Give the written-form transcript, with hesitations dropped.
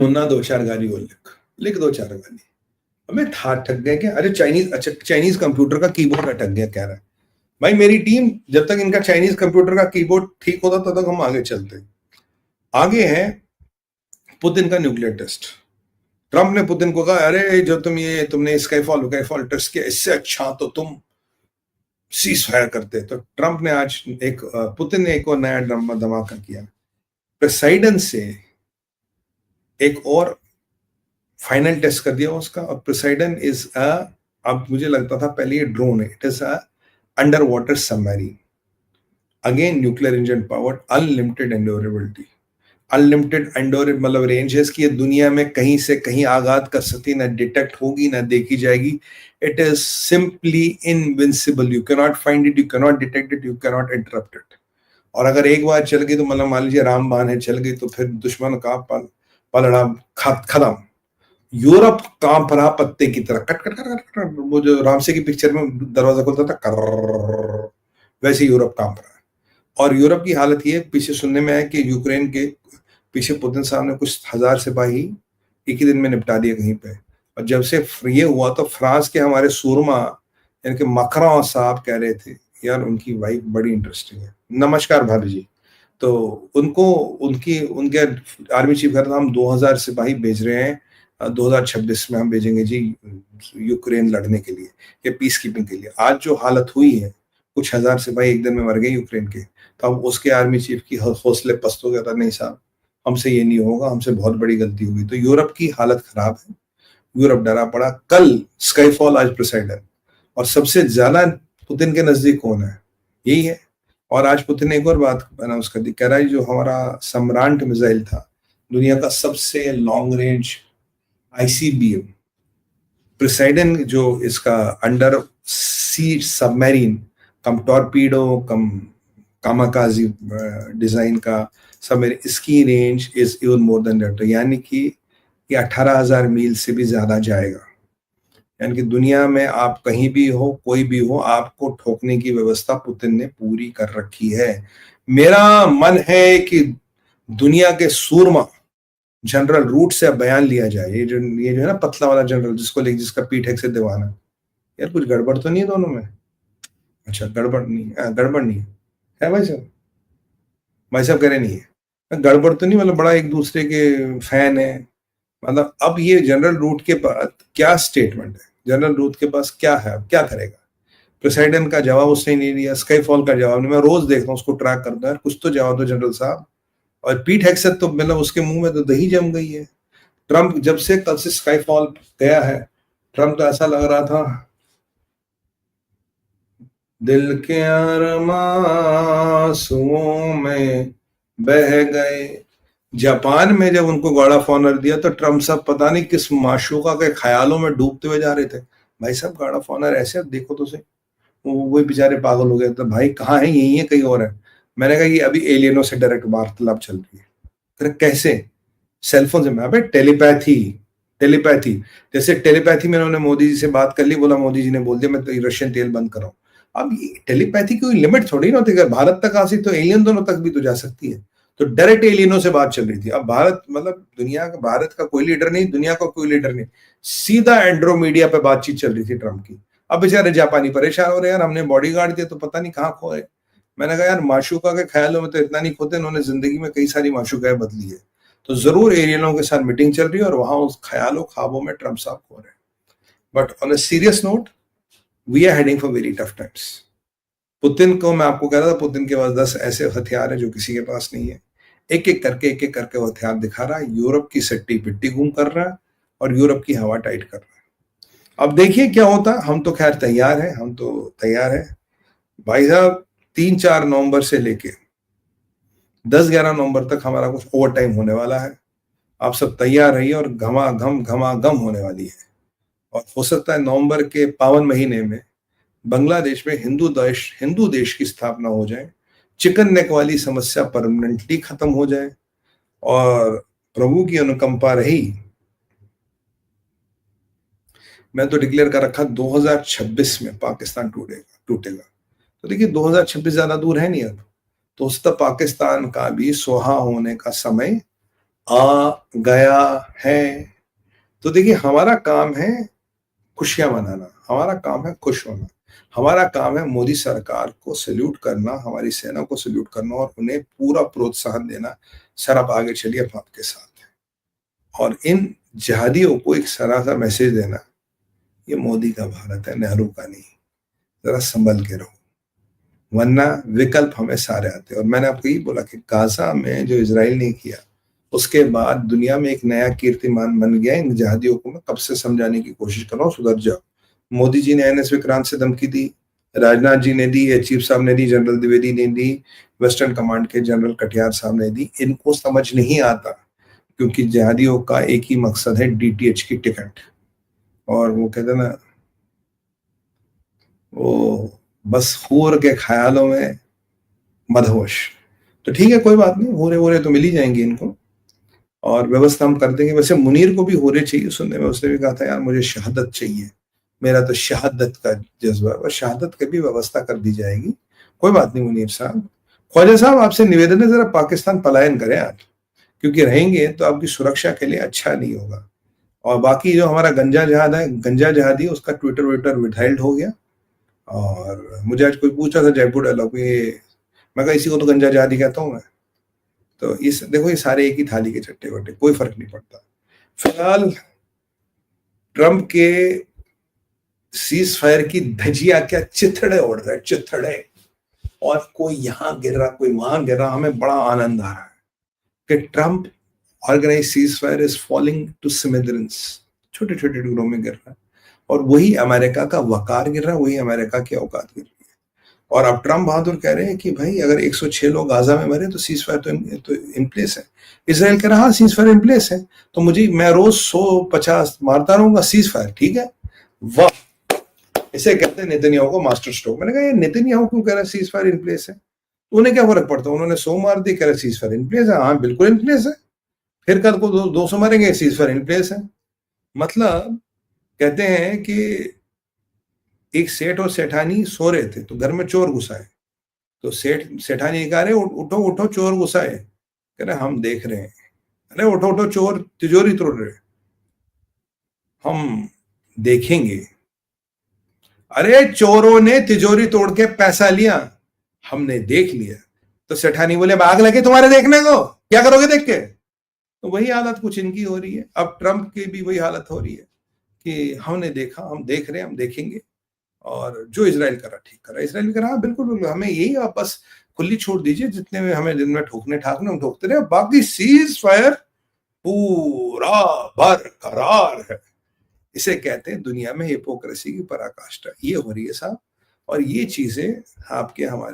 सुनना दो चार गाली और लिख दो चार गाली। हमें था ठग गए क्या? अरे चाइनीज, अच्छा चाइनीज कंप्यूटर का कीबोर्ड अटक गया कह रहा है भाई। मेरी टीम जब तक इनका चाइनीज कंप्यूटर का कीबोर्ड ठीक होता तब तक हम आगे चलते। आगे है पुतिन का न्यूक्लियर टेस्ट। ट्रंप ने पुतिन को कहा अरे जो तुमने स्काईफॉल टेस्ट किया, इससे अच्छा तो तुम सीज फायर करते। तो ट्रंप ने आज पुतिन ने एक और नया धमाका किया। प्रेसाइडन से एक और फाइनल टेस्ट कर दिया उसका। और प्रेसाइडन इज अब मुझे लगता था पहले ये ड्रोन है, it is a underwater submarine, again nuclear engine powered, unlimited endurability. Unlimited endure मतलब रेंज है इसकी, दुनिया में कहीं से कहीं आघात कर सकती, ना डिटेक्ट होगी ना देखी जाएगी। It is simply invincible, you cannot find it, you cannot detect it, you cannot interrupt it. और अगर एक बार चल गई तो मतलब मान लीजिए रामबाण है, चल गई तो फिर दुश्मन का पलड़ा खत्म। यूरोप कांप रहा पत्ते की तरह, cut cut cut cut cut. वो जो रामसे की पिक्चर में दरवाजा खुलता था कर, वैसे यूरोप कांप रहा है। और यूरोप की हालत ये, पीछे सुनने में है कि यूक्रेन के पीछे पुतिन साहब ने कुछ 1000 सिपाही एक ही दिन में निपटा दिए कहीं पे। और जब से ये हुआ तो फ्रांस के हमारे सूरमा यानी कि मकरां साहब कह रहे थे यार उनकी वाइफ बड़ी इंटरेस्टिंग है। नमस्कार भाभी जी। तो उनको उनके आर्मी चीफ कह रहा था हम 2000 सिपाही भेज रहे हैं, 2026 में हम भेजेंगे जी यूक्रेन लड़ने के लिए या पीस कीपिंग के लिए। आज जो हालत हुई है, कुछ 1000 सिपाही एक दिन में मर गए यूक्रेन के। तो अब उसके आर्मी चीफ की हौसले पस्त हो गया था, नहीं साहब हमसे ये नहीं होगा, हमसे बहुत बड़ी गलती हुई। तो यूरोप की हालत खराब है, यूरोप डरा पड़ा। कल स्काईफॉल, आज प्रेसाइडन। और सबसे ज्यादा पुतिन के नजदीक कौन है? यही है। और आज पुतिन ने एक और बात अनाउंस कर दी, कह रहा है जो हमारा सम्रांट मिसाइल था, दुनिया का सबसे लॉन्ग रेंज आईसीबीएम, प्रेसाइडन जो इसका अंडर सी सबमरीन, कम टॉर्पीडो कम कामाकाजी डिजाइन का सबमरीन, इसकी range is even more than that. यानी कि ये 18,000 मील से भी ज्यादा जाएगा। यानी कि दुनिया में आप कहीं भी हो, कोई भी हो, आपको ठोकने की व्यवस्था पुतिन ने पूरी कर रखी है। मेरा मन है कि दुनिया के सूरमा जनरल रूट से बयान लिया जाए। ये जो है ना पतला वाला जनरल जिसका पीठ है से दीवाना, यार कुछ गड़बड़ तो नहीं है दोनों में? अच्छा गड़बड़ नहीं है, गड़बड़ नहीं है भाई साहब? भाई साहब कह रहे नहीं है गड़बड़ तो नहीं, मतलब बड़ा एक दूसरे के फैन है। मतलब अब ये जनरल रूट के पास क्या स्टेटमेंट है, जनरल रूट के पास क्या है, अब क्या करेगा? प्रेसिडेंट का जवाब उसने नहीं दिया, स्काईफॉल का जवाब नहीं। मैं रोज देखता हूँ उसको, ट्रैक करता है, कुछ तो जवाब दो जनरल साहब। और पीट हेक्सेट तो मतलब उसके मुंह में तो दही जम गई है। ट्रंप जब से कल से स्काईफॉल गया है, ट्रंप तो ऐसा लग रहा था दिल के आरमां में बह गए। जापान में जब उनको गॉड ऑफ ऑनर दिया तो ट्रम्प साहब पता नहीं किस माशूका के ख्यालों में डूबते हुए जा रहे थे। भाई साहब गॉड ऑफ ऑनर ऐसे देखो तो सही। वो बेचारे पागल हो गए, तो भाई कहाँ है, यही है कहीं और है? मैंने कहा ये अभी एलियनों से डायरेक्ट वार्तालाप चल रही है। कैसे? सेलफोन से? मैं टेलीपैथी, टेलीपैथी जैसे टेलीपैथी में उन्होंने मोदी जी से बात कर ली, बोला मोदी जी ने बोल दिया मैं तो रशियन तेल बंद कर रहा हूँ। अब टेलीपैथी की कोई लिमिट थोड़ी ना होती, अगर भारत तक आ सकती तो एलियन दोनों तक भी तो जा सकती है। तो डायरेक्ट एलियनों से बात चल रही थी। अब भारत मतलब दुनिया का, भारत का कोई लीडर नहीं, दुनिया का कोई लीडर नहीं, सीधा एंड्रोमीडिया पे बातचीत चल रही थी ट्रंप की। अब बेचारे जापानी परेशान हो रहे यार, हमने बॉडीगार्ड दिया तो पता नहीं कहाँ खोए। मैंने कहा यार माशूका के ख्यालों में तो इतना नहीं खोते, उन्होंने जिंदगी में कई सारी माशूकाएं बदली है। तो जरूर एलियनों के साथ मीटिंग चल रही है और वहां उस ख्यालों ख्वाबों में ट्रंप साहब खो रहे हैं। But on a serious note, we are heading for very tough times. Putin को मैं आपको कह रहा था, पुतिन के पास 10 ऐसे हथियार है जो किसी के पास नहीं है। एक एक करके वो हथियार दिखा रहा है, यूरोप की सट्टी पिट्टी घूम कर रहा है और यूरोप की हवा टाइट कर रहा है। अब देखिए क्या होता है। हम तो खैर तैयार हैं, हम तो तैयार हैं भाई साहब। 3-4 नवंबर से लेके 10-11 नवंबर तक हमारा कुछ ओवर टाइम होने वाला है। आप सब तैयार रहिए और घमाघम होने वाली है। और हो सकता है नवंबर के पावन महीने में बांग्लादेश में हिंदू देश की स्थापना हो जाए, चिकन नेक वाली समस्या परमानेंटली खत्म हो जाए और प्रभु की अनुकंपा रही। मैं तो डिक्लेयर कर रखा 2026 में पाकिस्तान टूटेगा। तो देखिए 2026 ज्यादा दूर है नहीं अब। तो उस तक पाकिस्तान का भी सुहा होने का समय आ गया है। तो देखिए, हमारा काम है खुशियां मनाना, हमारा काम है खुश होना, हमारा काम है मोदी सरकार को सैल्यूट करना, हमारी सेना को सैल्यूट करना और उन्हें पूरा प्रोत्साहन देना, सर आप आगे चलिए, हम आपके साथ हैं। और इन जिहादियों को एक सरा सा मैसेज देना, ये मोदी का भारत है, नेहरू का नहीं, जरा संभल के रहो, वरना विकल्प हमें सारे आते हैं। और मैंने आपको यही बोला कि गाजा में जो इसराइल ने किया, उसके बाद दुनिया में एक नया कीर्तिमान बन गया। इन जिहादियों को मैं कब से समझाने की कोशिश कर रहा हूँ, सुधर जाओ। मोदी जी ने एनएस विक्रांत से धमकी दी, राजनाथ जी ने दी, एयर चीफ साहब ने दी, जनरल द्विवेदी ने दी, वेस्टर्न कमांड के जनरल कटियार साहब ने दी। इनको समझ नहीं आता, क्योंकि जिहादियों का एक ही मकसद है, डीटीएच की टिकट। और वो कहते ना, वो बस हूर के ख्यालों में मदहोश। तो ठीक है, कोई बात नहीं, होरे होरे तो मिल ही जाएंगे इनको, और व्यवस्था हम कर देंगे। वैसे मुनीर को भी होरे चाहिए सुनने में, उसने भी कहा था यार मुझे शहादत चाहिए, मेरा तो शहादत का जज्बा, और शहादत की भी व्यवस्था कर दी जाएगी। कोई बात नहीं मुनीर साहब। ख्वाजा साहब, आपसे निवेदन है, जरा पाकिस्तान पलायन करें आप, क्योंकि रहेंगे तो आपकी सुरक्षा के लिए अच्छा नहीं होगा। और बाकी जो हमारा गंजा जहाद है, गंजा जहादी, उसका ट्विटर विटर विथहेल्ड हो गया। और मुझे आज कोई पूछा था जयपुर डायलॉग में, मैं कहा इसी को तो गंजा जहादी कहता हूँ मैं। तो इस देखो, ये सारे एक ही थाली के चट्टे बट्टे, कोई फर्क नहीं पड़ता। फिलहाल ट्रंप के सीज फायर की धजिया क्या चिथड़े उड़ रहे, चिथड़े, और कोई यहां गिर रहा, कोई वहां गिर रहा। हमें बड़ा आनंद आ रहा है कि Trump organise ceasefire is falling to smithereens, छोटे छोटे टुकड़ों में गिर रहा है। और वही अमेरिका का वकार गिर रहा है, वही अमेरिका की औकात गिर रही है। और अब ट्रंप बहादुर कह रहे हैं कि भाई अगर 106 लोग गाजा में मरे तो सीज फायर तो इन प्लेस है। इसराइल कह रहा सीज फायर इन प्लेस है, तो मैं रोज 150 मारता रहूंगा, सीज फायर ठीक है। वाह, इसे कहते हैं नेतन्याहू को मास्टर स्ट्रोक। मैंने कहा ये नेतन्याहू क्यों कह रहा है सीज फायर इन प्लेस है, तो उन्हें क्या फर्क पड़ता है, उन्होंने 100 मार दी, कह रहे सीज फायर इन प्लेस है। हाँ बिल्कुल इन प्लेस है, फिर कल को 200 मारेंगे, सीज फायर इन प्लेस है। मतलब कहते हैं कि एक सेठ और सेठानी सो रहे थे, तो घर में चोर घुसा है। तो सेठानी कह रहे उठो उठो चोर घुसा है, कह रहे हम देख रहे हैं। अरे उठो उठो चोर तिजोरी तोड़ रहे, हम देखेंगे। अरे चोरों ने तिजोरी तोड़ के पैसा लिया, हमने देख लिया। तो सेठानी बोले आग लगे तुम्हारे देखने को, क्या करोगे देख के। तो वही हालत कुछ इनकी हो रही है, अब ट्रंप की भी वही हालत हो रही है कि हमने देखा, हम देख रहे हैं, हम देखेंगे। और जो इसराइल करा ठीक करा, इसराइल भी करा, बिल्कुल बिल्कुल, हमें यही आप बस खुली छोड़ दीजिए, जितने में हमें दिन में ठोकने ठाकने हम ठोकते रहे, बाकी सीज फायर पूरा बरकरार है। इसे कहते हैं दुनिया में हिपोक्रेसी की पराकाष्ठा, ये हो रही है साहब। और ये चीजें आपके हमारे